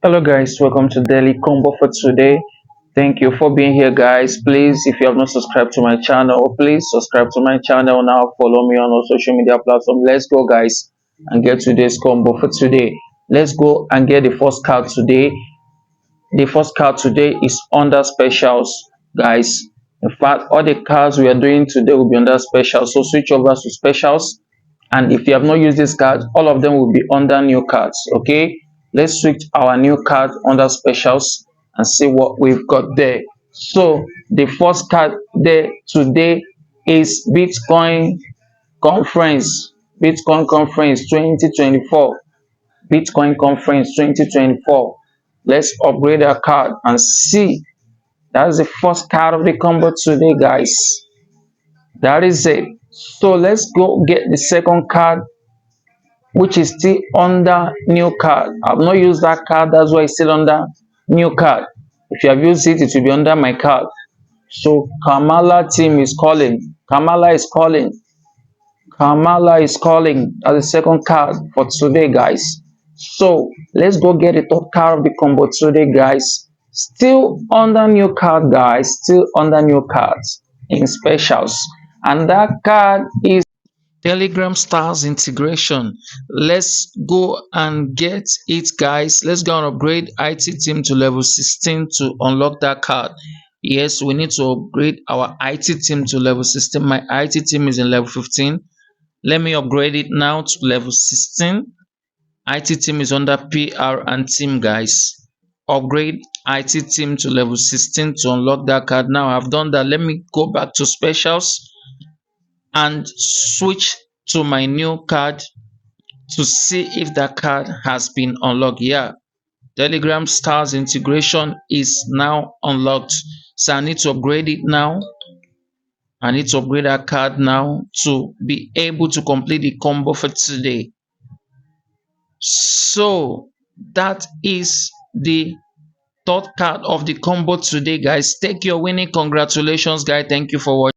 Hello guys, welcome to Daily Combo for today. Thank you for being here guys. Please, if you have not subscribed to my channel, please subscribe to my channel now. Follow me on all social media platforms. Let's go guys and get today's combo for today. Let's go and get the first card today. The first card today is under specials guys. In fact, all the cards we are doing today will be under specials. So switch over to specials. And if you have not used this card, all of them will be under new cards. Okay, let's switch our new card under specials and see what we've got there. So the first card there today is Bitcoin Conference 2024. Bitcoin Conference 2024. Let's upgrade our card and see. That's the first card of the combo today guys. That is it. So let's go get the second card, which is still under new card. I've not used that card, that's why it's still under new card. If you have used it, it will be under my card. So Kamala team is calling. Kamala is calling. Kamala is calling as the second card for today, guys. So let's go get the third card of the combo today, guys. Still under new card, guys. Still under new cards in specials. And that card is Telegram Stars integration. Let's go and get it, guys. Let's go and upgrade IT team to level 16 to unlock that card. Yes, we need to upgrade our IT team to level 16. My IT team is in level 15. Let me upgrade it now to level 16. IT team is under PR and team, guys. Upgrade IT team to level 16 to unlock that card. Now I've done that. Let me go back to specials and switch to my new card to see if that card has been unlocked. Yeah, Telegram Stars integration is now unlocked, so I need to upgrade it now. I need to upgrade that card now to be able to complete the combo for today. So that is the third card of the combo today, guys. Take your winning. Congratulations, guys. Thank you for watching.